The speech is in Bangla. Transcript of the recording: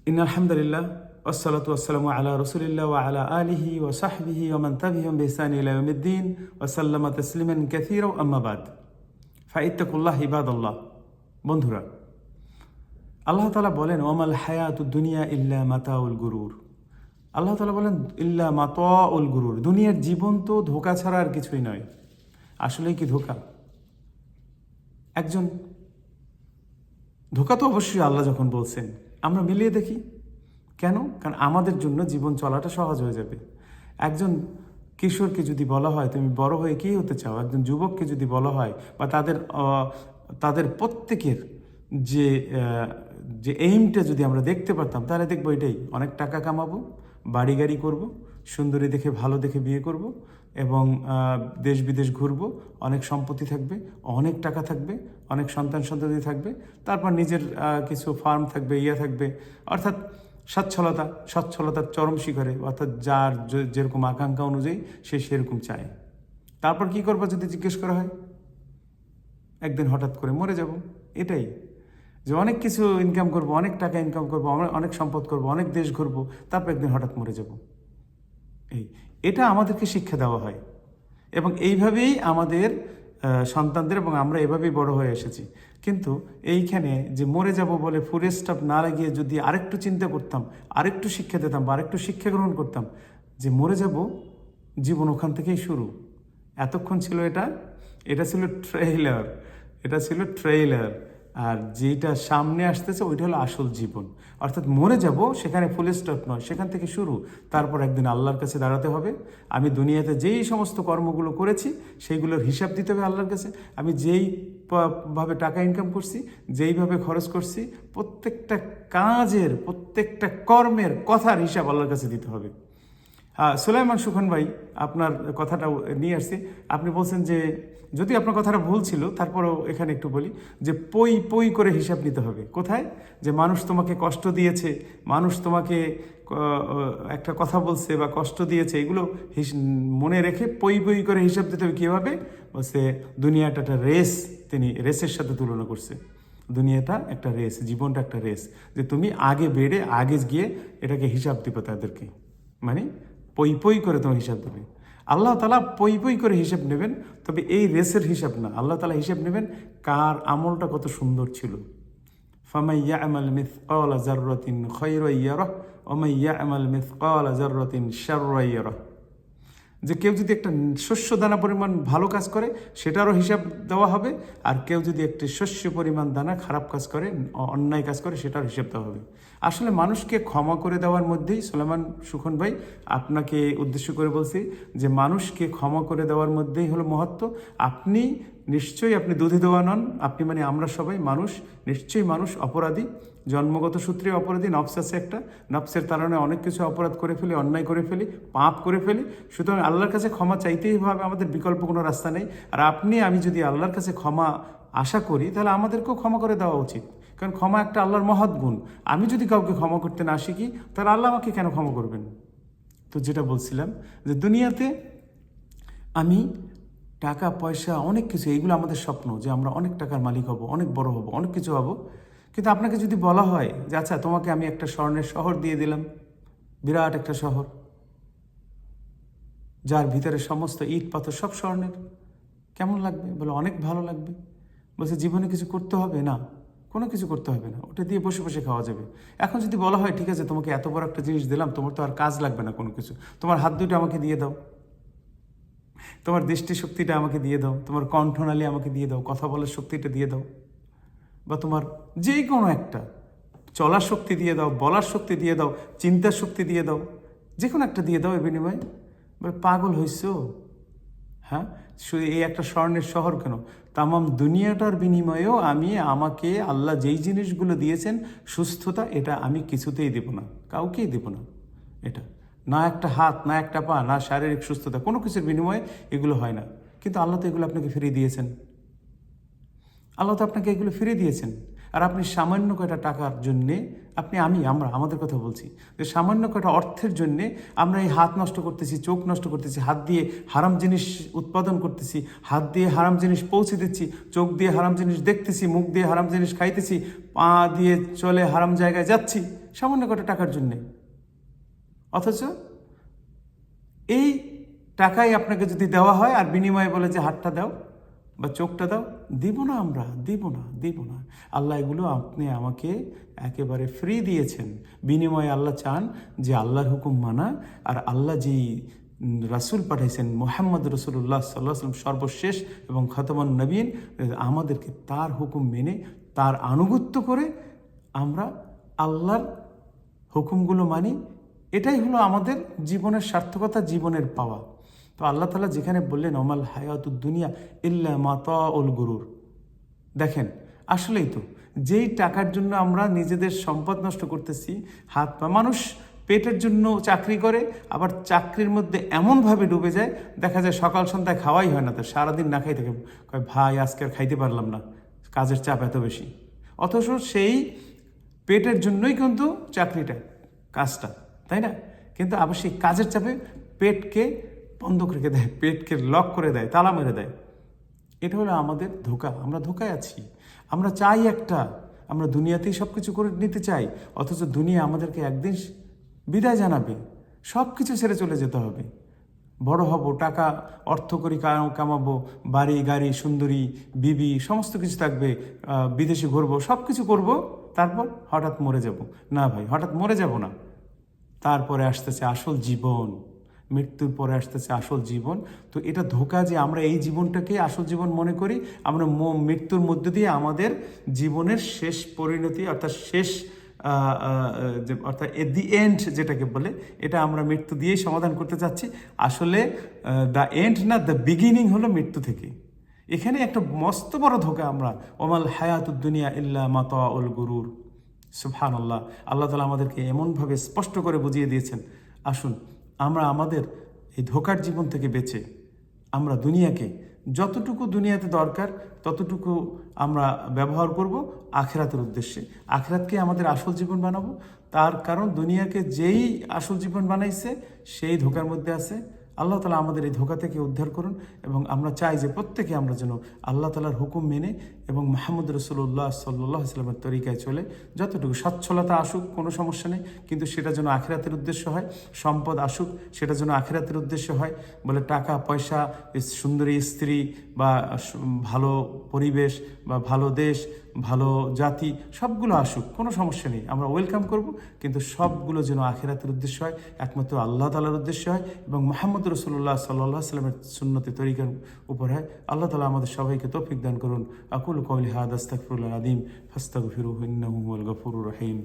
ইন্নাল হামদুলিল্লাহ ওয়াসসালাতু ওয়াসসালামু আলা রাসূলিল্লাহ ওয়া আলা আলিহি ওয়া সাহবিহি ওয়া মান তাবি'আহুম বিইহসান ইলা ইয়াউমিদ্দিন ওয়া সাল্লামা তাসলিমান কাসীরা আম্মা বাদ ফাইত্তাকুল্লাহ ইবাদাল্লাহ। বন্ধুরা, আল্লাহ তাআলা বলেন ওয়ামাল হায়াতুদ দুনিয়া ইল্লা মাতাউল গুরুর। আল্লাহ তাআলা বলেন ইল্লা মাতাউল গুরুর, দুনিয়ার জীবন তো ধোঁকা ছাড়া আর কিছুই নয়। আসলেই কি ধোঁকা? একজন ধোঁকা তো অবশ্যই আল্লাহ যখন বলছেন আমরা মিলিয়ে দেখি কেন, কারণ আমাদের জন্য জীবন চলাটা সহজ হয়ে যাবে। একজন কিশোরকে যদি বলা হয় তুমি বড় হয়ে কী হতে চাও, একজন যুবককে যদি বলা হয় বা তাদের প্রত্যেকের যে যে এইমটা যদি আমরা দেখতে পারতাম তাহলে দেখবো এটাই, অনেক টাকা কামাবো, বাড়ি গাড়ি করবো, সুন্দরী দেখে ভালো দেখে বিয়ে করব এবং দেশ বিদেশ ঘুরবো, অনেক সম্পত্তি থাকবে, অনেক টাকা থাকবে, অনেক সন্তানদি থাকবে, তারপর নিজের কিছু ফার্ম থাকবে, থাকবে, অর্থাৎ সচ্ছলতার চরম শিখরে, অর্থাৎ যার যেরকম আকাঙ্ক্ষা অনুযায়ী সে সেরকম চায়। তারপর কি করবো যদি জিজ্ঞেস করা হয়, একদিন হঠাৎ করে মরে যাব। এটাই যে অনেক কিছু ইনকাম করব, অনেক টাকা ইনকাম করব, অনেক সম্পদ করব, অনেক দেশ ঘুরবো, তারপর একদিন হঠাৎ মরে যাব। এটা আমাদেরকে শিক্ষা দেওয়া হয় এবং এইভাবেই আমাদের সন্তানদের এবং আমরা এভাবেই বড় হয়ে এসেছি। কিন্তু এইখানে যে মরে যাব বলে ফুল স্টপ না লাগিয়ে যদি আরেকটু চিন্তা করতাম, আরেকটু শিক্ষা দিতাম বা আরেকটু শিক্ষা গ্রহণ করতাম যে মরে যাব, জীবন ওখান থেকেই শুরু। এতক্ষণ ছিল এটা ছিল ট্রেইলার, আর যেটা সামনে আসতেছে ওইটা হলো আসল জীবন। অর্থাৎ মরে যাব সেখানে ফুল স্টপ নয়, সেখান থেকে শুরু। তারপর একদিন আল্লাহর কাছে দাঁড়াতে হবে। আমি দুনিয়াতে যেই সমস্ত কর্মগুলো করেছি সেইগুলোর হিসাব দিতে হবে আল্লাহর কাছে। আমি যেইভাবে টাকা ইনকাম করছি, যেইভাবে খরচ করছি, প্রত্যেকটা কাজের, প্রত্যেকটা কর্মের কথার হিসাব আল্লাহর কাছে দিতে হবে। সুলাইমান সুখন ভাই, আপনার কথাটা নিয়ে আসছি। আপনি বলছেন যে যদি আপনার কথাটা ভুল ছিল তারপরেও এখানে একটু বলি যে পই করে হিসাব নিতে হবে। কোথায়? যে মানুষ তোমাকে কষ্ট দিয়েছে, মানুষ তোমাকে একটা কথা বলছে বা কষ্ট দিয়েছে, এগুলো মনে রেখে পই করে হিসাব দিতে হবে। কীভাবে? বলছে দুনিয়াটা একটা রেস, তিনি রেসের সাথে তুলনা করছে। দুনিয়াটা একটা রেস, জীবনটা একটা রেস, যে তুমি আগে বেড়ে আগে গিয়ে এটাকে হিসাব দিবে তাদেরকে, মানে পই করে তোমার হিসাব দেবে। আল্লাহ তাআলা পই করে হিসাব নেবেন, তবে এই রেসের হিসাব না। আল্লাহ তাআলা হিসাব নেবেন কার আমলটা কত সুন্দর ছিল। ফামান ইয়া'মাল মিসকালা যাররাতিন খায়রান ইয়ারাহ ওয়া মান ইয়া'মাল মিসকালা যাররাতিন শাররান ইয়ারাহ। যে কেউ যদি একটা শস্য দানা পরিমাণ ভালো কাজ করে সেটারও হিসাব দেওয়া হবে, আর কেউ যদি একটি শস্য পরিমাণ দানা খারাপ কাজ করে, অন্যায় কাজ করে, সেটার হিসাব দেওয়া হবে। আসলে মানুষকে ক্ষমা করে দেওয়ার মধ্যেই, সুলাইমান সুখন ভাই আপনাকে উদ্দেশ্য করে বলছি যে মানুষকে ক্ষমা করে দেওয়ার মধ্যেই হলো মহত্ব। আপনি দুধে দেওয়া নন, আপনি মানে আমরা সবাই মানুষ, নিশ্চয়ই মানুষ অপরাধী, জন্মগত সূত্রে অপরাধী। নফস আছে একটা, নফসের কারণে অনেক কিছু অপরাধ করে ফেলি, অন্যায় করে ফেলি, পাপ করে ফেলি। সুতরাং আল্লাহর কাছে ক্ষমা চাইতেই হবে, আমাদের বিকল্প কোনো রাস্তা নেই। আর আমি যদি আল্লাহর কাছে ক্ষমা আশা করি তাহলে আমাদেরকেও ক্ষমা করে দেওয়া উচিত, কারণ ক্ষমা একটা আল্লাহর মহৎ গুণ। আমি যদি কাউকে ক্ষমা করতে না শিখি তাহলে আল্লাহ আমাকে কেন ক্ষমা করবেন? তো যেটা বলছিলাম যে দুনিয়াতে আমি টাকা পয়সা অনেক কিছু, এইগুলো আমাদের স্বপ্ন যে আমরা অনেক টাকার মালিক হব, অনেক বড় হব, অনেক কিছু হব। কিন্তু আপনাকে যদি বলা হয় যে আচ্ছা তোমাকে আমি একটা স্বর্ণের শহর দিয়ে দিলাম, বিরাট একটা শহর যার ভিতরে সমস্ত ইট পাথর সব স্বর্ণের, কেমন লাগবে? বলে অনেক ভালো লাগবে। বলছে জীবনে কিছু করতে হবে না, কোনো কিছু করতে হবে না, ওটা দিয়ে বসে বসে খাওয়া যাবে। এখন যদি বলা হয় ঠিক আছে তোমাকে এত বড় একটা জিনিস দিলাম, তোমার তো আর কাজ লাগবে না কোনো কিছু, তোমার হাত দুটো আমাকে দিয়ে দাও, তোমার দৃষ্টিশক্তিটা আমাকে দিয়ে দাও, তোমার কণ্ঠনালী আমাকে দিয়ে দাও, কথা বলার শক্তিটা দিয়ে দাও, বা তোমার যে কোনো একটা চলার শক্তি দিয়ে দাও, বলার শক্তি দিয়ে দাও, চিন্তার শক্তি দিয়ে দাও, যে কোনো একটা দিয়ে দাও এর বিনিময়ে। বলে পাগল হইছো? হ্যাঁ, শুধু এই একটা স্বর্ণের শহর কেন, তামাম দুনিয়াটার বিনিময়েও আমাকে আল্লাহ যেই জিনিসগুলো দিয়েছেন, সুস্থতা, এটা আমি কিছুতেই দেব না, কাউকেই দেব না। এটা না একটা হাত, না একটা পা, না শারীরিক সুস্থতা, কোনো কিছুর বিনিময়ে এগুলো হয় না। কিন্তু আল্লাহ তো এগুলো আপনাকে ফিরিয়ে দিয়েছেন। আর আপনি সামান্য কয়টা টাকার জন্যে আমরা আমাদের কথা বলছি, যে সামান্য কয়টা অর্থের জন্যে আমরা এই হাত নষ্ট করতেছি, চোখ নষ্ট করতেছি, হাত দিয়ে হারাম জিনিস উৎপাদন করতেছি, হাত দিয়ে হারাম জিনিস পৌঁছে দিচ্ছি, চোখ দিয়ে হারাম জিনিস দেখতেছি, মুখ দিয়ে হারাম জিনিস খাইতেছি, পা দিয়ে চলে হারাম জায়গায় যাচ্ছি সামান্য কয়টা টাকার জন্যে। অথচ এই টাকাই আপনাকে যদি দেওয়া হয় আর বিনিময়ে বলে যে হাতটা দাও বা চোখটা দাও, দিব না, আমরা দিব না। আল্লাহ এগুলো আপনি আমাকে একেবারে ফ্রি দিয়েছেন। বিনিময়ে আল্লাহ চান যে আল্লাহর হুকুম মানা, আর আল্লাহ যেই রাসূল পাঠাইছেন মুহাম্মদ রাসূলুল্লাহ সাল্লাল্লাহু আলাইহি ওয়াসাল্লাম সর্বশেষ এবং খতমান নবীন, আমাদেরকে তার হুকুম মেনে তার আনুগত্য করে আমরা আল্লাহর হুকুমগুলো মানি। এটাই হলো আমাদের জীবনের সার্থকতা, জীবনের পাওয়া। তো আল্লাহ তাআলা যেখানে বললেন ওমাল হায়াতুদ দুনিয়া ইল্লা মাতাউল গুরুর, দেখেন আসলেই তো যেই টাকার জন্য আমরা নিজেদের সম্পদ নষ্ট করতেছি, হাত পা, মানুষ পেটের জন্য চাকরি করে, আবার চাকরির মধ্যে এমনভাবে ডুবে যায়, দেখা যায় সকাল সন্ধ্যায় খাওয়াই হয় না, তার সারাদিন না খাই থাকে, কয় ভাই আজকে আর খাইতে পারলাম না, কাজের চাপ এত বেশি। অথচ সেই পেটের জন্যই কিন্তু চাকরিটা, কাজটা, তাই না? কিন্তু আবার সেই কাজের চাপে পেটকে বন্ধক রেখে দেয়, পেটকে লক করে দেয়, তালা মেরে দেয়। এটা হলো আমাদের ধোঁকা। আমরা ধোঁকায় আছি। আমরা চাই একটা, আমরা দুনিয়াতেই সব কিছু করে নিতে চাই, অথচ দুনিয়া আমাদেরকে একদিন বিদায় জানাবে, সব কিছু ছেড়ে চলে যেতে হবে। বড় হব, টাকা অর্থ করি, কামাবো, বাড়ি গাড়ি, সুন্দরী বিবি, সমস্ত কিছু থাকবে, বিদেশে ঘুরবো, সব কিছু করবো, তারপর হঠাৎ মরে যাব। না ভাই, হঠাৎ মরে যাব না। তারপরে আসতেছে আসল জীবন, মৃত্যুর পরে আসতেছে আসল জীবন। তো এটা ধোঁকা যে আমরা এই জীবনটাকে আসল জীবন মনে করি। আমরা মৃত্যুর মধ্য দিয়ে আমাদের জীবনের শেষ পরিণতি, অর্থাৎ শেষ অর্থাৎ এট দি এন্ড যেটাকে বলে, এটা আমরা মৃত্যু দিয়েই সমাধান করতে চাচ্ছি। আসলে দ্য এন্ড না, দ্য বিগিনিং হলো মৃত্যু থেকে। এখানে একটা মস্ত বড় ধোঁকা আমরা, ওমাল হায়াতুদ দুনিয়া ইল্লা মাতাউল গুরুর। সুবহানাল্লাহ, আল্লাহ তাআলা আমাদেরকে এমনভাবে স্পষ্ট করে বুঝিয়ে দিয়েছেন। আসুন আমরা আমাদের এই ধোঁকার জীবন থেকে বেঁচে আমরা দুনিয়াকে যতটুকু দুনিয়াতে দরকার ততটুকু আমরা ব্যবহার করব আখিরাতের উদ্দেশ্যে। আখিরাতকে আমাদের আসল জীবন বানাবো। তার কারণ দুনিয়াকে যেই আসল জীবন বানাইছে সেই ধোঁকার মধ্যে আছে। আল্লাহ তাআলা আমাদের এই ধোঁকা থেকে উদ্ধার করুন, এবং আমরা চাই যে প্রত্যেকে আমরা যেন আল্লাহ তাআলার হুকুম মেনে এবং মুহাম্মদ রাসূলুল্লাহ সাল্লাল্লাহু আলাইহি ওয়াসাল্লামের তরিকায় চলে যতটুকু সচ্ছলতা আসুক কোনো সমস্যা নেই, কিন্তু সেটা যেন আখিরাতের উদ্দেশ্য হয়। সম্পদ আসুক, সেটা যেন আখিরাতের উদ্দেশ্য হয়। বলে টাকা পয়সা, সুন্দরী স্ত্রী বা ভালো পরিবেশ বা ভালো দেশ, ভালো জাতি, সবগুলো আসুক, কোনো সমস্যা নেই, আমরা ওয়েলকাম করব। কিন্তু সবগুলো যেন আখিরাতের উদ্দেশ্য হয়, একমাত্র আল্লাহ তাআলার উদ্দেশ্য হয় এবং মুহাম্মদ রাসূলুল্লাহ সাল্লাল্লাহু আলাইহি ওয়াসাল্লামের সুন্নতে তরিকার উপর হয়। আল্লাহ তাআলা আমাদের সবাইকে তৌফিক দান করুন। আকুলু কওলি হাযা আস্তাগফিরুল্লাহ আযীম ফাস্তাগফিরুহু ইন্নাহু হুয়াল গফুরুর রহিম।